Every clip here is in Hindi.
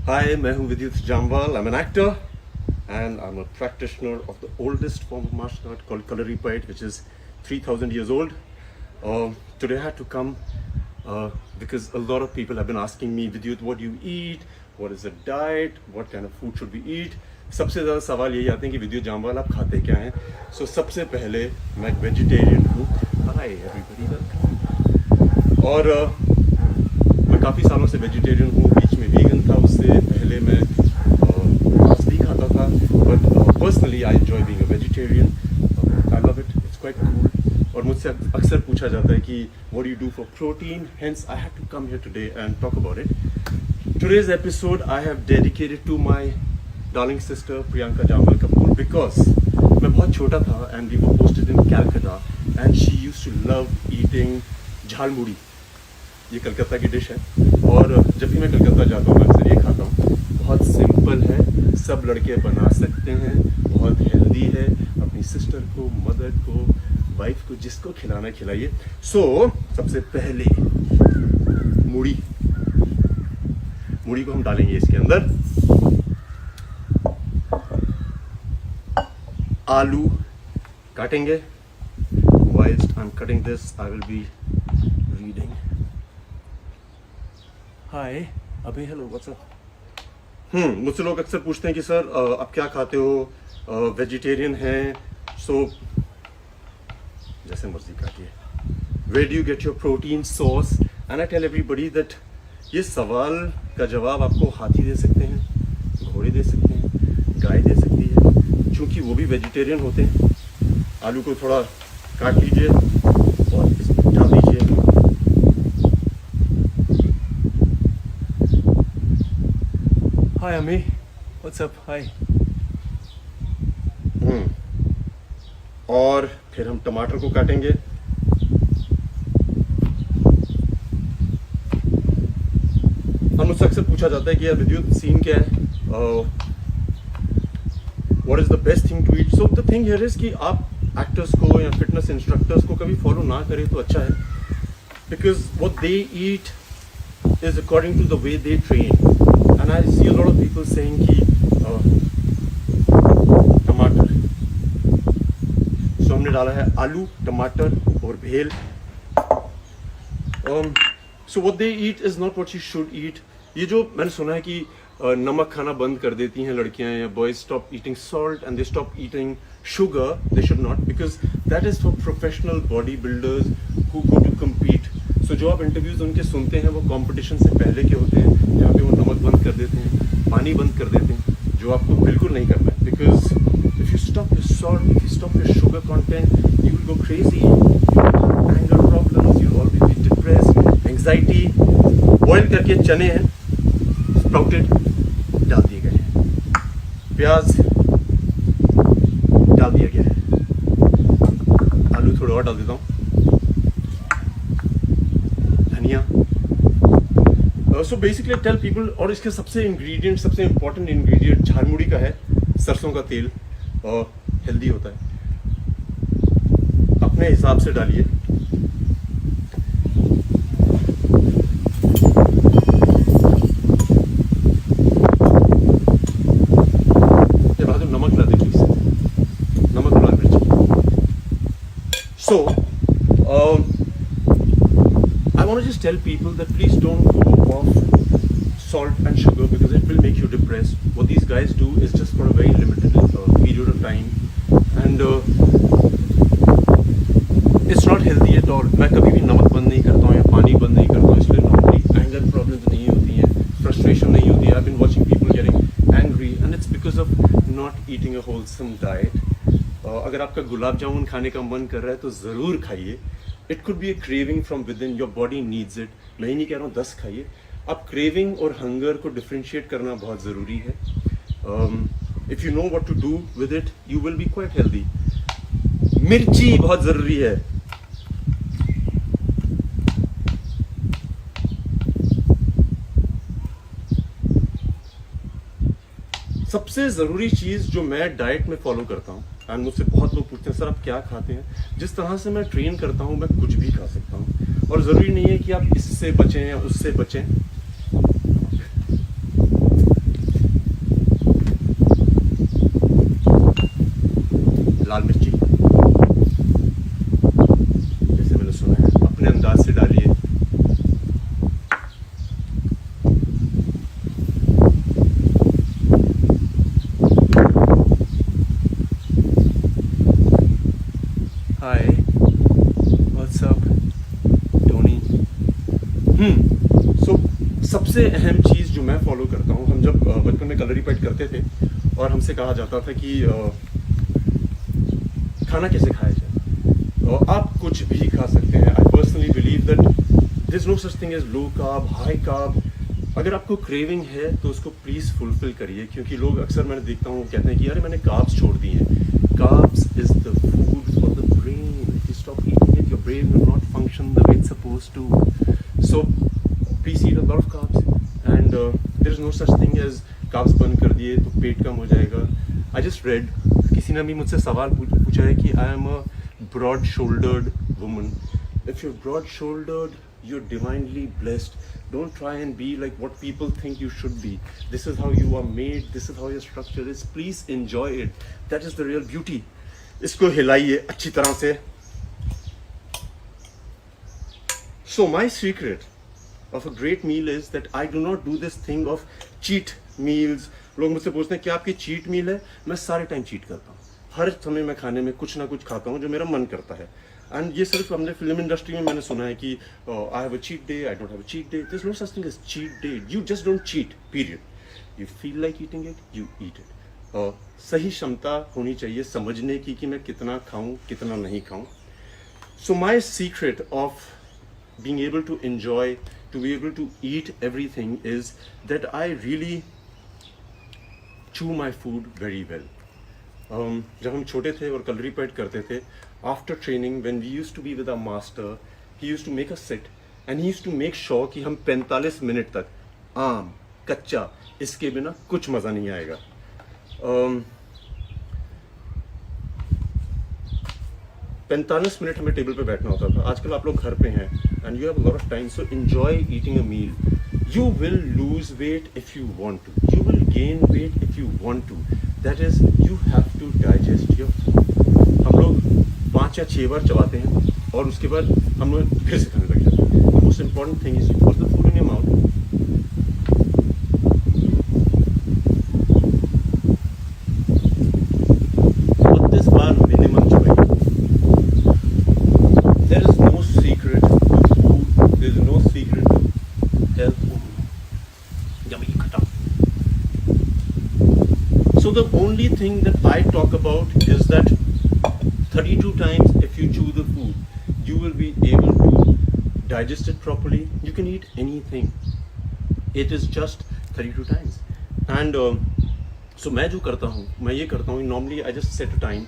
Hi, मैं हूँ विद्युत Jammwal. I'm an actor and I'm a practitioner of the oldest form of martial art called Kalaripayat, which is 3,000 years old. Today I had to come because a lot of people have been asking me, Vidyut, what do you eat? What is the diet? What kind of food should we eat? सबसे ज़्यादा सवाल यही आते हैं कि विद्युत जामवाल आप खाते क्या हैं? So सबसे पहले मैं एक वेजिटेरियन हूँ. Hi everybody, welcome. और मैं काफ़ी सालों से वेजिटेरियन हूँ. बीच में वीगन था, उससे पहले मैं मांस भी खाता था. But personally I enjoy being a vegetarian. I love it, it's quite cool. और मुझसे अक्सर पूछा जाता है कि what do you do for protein. Hence I had to come here today and talk about it. Today's episode I have dedicated to my darling sister Priyanka Jamal Kapoor because मैं बहुत छोटा था and we were posted in Calcutta and she used to love eating jhalmuri. ये कलकत्ता की डिश है और जब भी मैं कलकत्ता जाता हूँ मैं अक्सर ये खाता हूँ. बहुत सिंपल है, सब लड़के बना सकते हैं, बहुत हेल्दी है. अपनी सिस्टर को, मदर को, वाइफ को, जिसको खिलाना खिलाइए. सो सबसे पहले मूढ़ी को हम डालेंगे इसके अंदर. आलू काटेंगे. Whilst I'm cutting this, I will be reading. Hi, अबे हेलो, व्हाट्स अप. मुझसे लोग अक्सर पूछते हैं कि सर आप क्या खाते हो, वेजिटेरियन हैं. सो जैसे मर्जी काटिए. Where do you get your protein source? And I tell everybody that ये सवाल का जवाब आपको हाथी दे सकते हैं, घोड़े दे सकते हैं, गाय दे सकती है, क्योंकि वो भी वेजिटेरियन होते हैं. आलू को थोड़ा काट लीजिए और इसमें डाल दीजिए. हाय अमी, व्हाट्स अप. हाय. और फिर हम टमाटर को काटेंगे. और मुझसे अक्सर पूछा जाता है कि यार विद्युत सीन क्या है, what is the best thing to eat. So the thing here is कि आप एक्टर्स को या फिटनेस इंस्ट्रक्टर्स को कभी फॉलो ना करें तो अच्छा है, because what they eat is according to the way they train. And I see a lot of people saying कि टमाटर. सो हमने डाला है आलू, टमाटर और भेल. So what they eat is not what you should eat. ये जो मैंने सुना है कि नमक खाना बंद कर देती हैं लड़कियां या boys, stop eating salt and they stop eating sugar. They should not, because that is for professional bodybuilders who go to compete. So जो आप इंटरव्यूज उनके सुनते हैं वो कंपटीशन से पहले के होते हैं, जहाँ पे वो नमक बंद कर देते हैं, पानी बंद कर देते हैं, जो आपको बिल्कुल नहीं करना है. Because if you stop your salt, if you stop your sugar content, you will go crazy. Anger problems, you'll always be depressed, anxiety. Boil करके चने हैं, sprouted, डाल दिए गए हैं. प्याज डाल दिया गया है. आलू थोड़ा और डाल देता हूँ. धनिया. So basically tell people. और इसके सबसे इम्पोर्टेंट इंग्रेडिएंट झालमुड़ी का है सरसों का तेल. हेल्दी होता है. अपने हिसाब से डालिए. So, I want to just tell people that please don't go off salt and sugar because it will make you depressed. What these guys do is just for a very limited period of time, and it's not healthy at all. मैं कभी भी नमक बंद नहीं करता हूँ या पानी बंद नहीं करता हूँ, इसलिए नॉर्मली एंगर प्रॉब्लम्स नहीं होती हैं, फ्रस्ट्रेशन नहीं होती है. I've been watching people getting angry and it's because of not eating a wholesome diet. अगर आपका गुलाब जामुन खाने का मन कर रहा है तो ज़रूर खाइए. It could be A craving from with in, your body needs it. मैं ही नहीं कह रहा हूँ 10 खाइए. आप क्रेविंग और हंगर को डिफ्रेंशिएट करना बहुत ज़रूरी है. If you know what to do with it you will be quite healthy. मिर्ची बहुत ज़रूरी है. सबसे ज़रूरी चीज़ जो मैं डाइट में फॉलो करता हूँ, एंड मुझसे बहुत लोग पूछते हैं सर आप क्या खाते हैं. जिस तरह से मैं ट्रेन करता हूँ मैं कुछ भी खा सकता हूँ, और ज़रूरी नहीं है कि आप इससे बचें या उससे बचें. सबसे अहम चीज़ जो मैं फॉलो करता हूँ, हम जब बचपन में कलरीपैट करते थे और हमसे कहा जाता था कि खाना कैसे खाया जाए, और आप कुछ भी खा सकते हैं। I personally believe that there is no such thing as low carb, high carb. अगर आपको क्रेविंग है तो उसको प्लीज़ फुलफिल करिए, क्योंकि लोग अक्सर मैंने देखता हूँ कहते हैं कि अरे मैंने कार्ब्स छोड़ दिए हैं। Carbs is the food for the brain. If you stop eating it, your brain will not function the way it's supposed to. So please eat a lot of carbs and there is no such thing as carbs बंद कर दिए तो पेट कम हो जाएगा। आई जस्ट रेड, किसी ने भी मुझसे सवाल पूछा है कि I am a broad shouldered woman. If you broad shouldered, you're divinely blessed. Don't try and be like what people think you should be. This is how you are made, this is how your structure is. Please enjoy it. That is the real beauty. इसको हिलाइए अच्छी तरह से. So my secret of a great meal is that I do not do this thing of cheat meals. लोग मुझसे पूछते हैं कि आपकी चीट मील है? मैं सारे टाइम चीट करता हूँ. हर समय मैं खाने में कुछ ना कुछ खाता हूँ जो मेरा मन करता है. एंड ये सिर्फ हमने फिल्म इंडस्ट्री में मैंने सुना है कि I have a cheat day, I don't have a cheat day. There is no such thing as cheat day. You just don't cheat, period. You feel like eating it, you eat it. सही क्षमता होनी चाहिए समझने की कि मैं कितना खाऊं, कितना नहीं खाऊं. So my secret of being able to enjoy, to be able to eat everything is that I really chew my food very well. जब हम छोटे थे और कलरीपैट करते थे, after training when we used to be with our master, he used to make us sit and he used to make sure कि हम 45 मिनट तक आम कच्चा इसके बिना कुछ मज़ा नहीं आएगा. 45 मिनट हमें टेबल पे बैठना होता था. आजकल आप लोग घर पे हैं and you have a lot of time, so enjoy eating a meal. You will lose weight if you want to. You will gain weight if you want to. That is, you have to digest your food. हम लोग 5 या 6 बार चबाते हैं और उसके बाद हम लोग फिर से खाने लग जाते हैं. The most important thing is you put the food in your mouth. Put this bar minimum चबाइए. There is no secret to food. There is no secret to health. Yummy, khata. So the only thing that I talk about is that 32 times if you chew the food, you will be able to digest it properly. You can eat anything. It is just 32 times. And so मैं जो करता हूँ, मैं ये करता हूँ, normally I just set a time.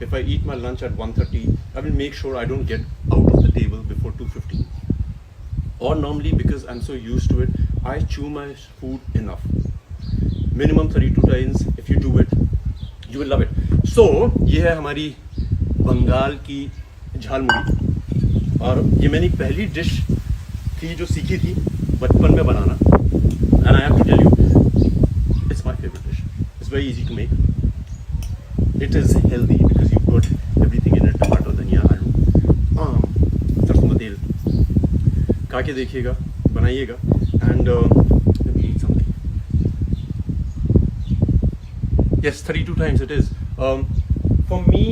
If I eat my lunch at 1:30, I will make sure I don't get out of the table before 2:15. Or normally, because I'm so used to it, I chew my food enough. Minimum 32 times. If you do it, you will love it. So ये है हमारी बंगाल की झालमुड़ी, और ये मैंने पहली डिश थी जो सीखी थी बचपन में बनाना. And I have to tell you, it's my favorite dish. It's very easy to make. It is healthy because you've got everything in it. टमाटर, धनिया, आलू, आम, सरसों का तेल. खा के देखिएगा, बनाइएगा, and let me eat something. Yes, 32 times it is. For me,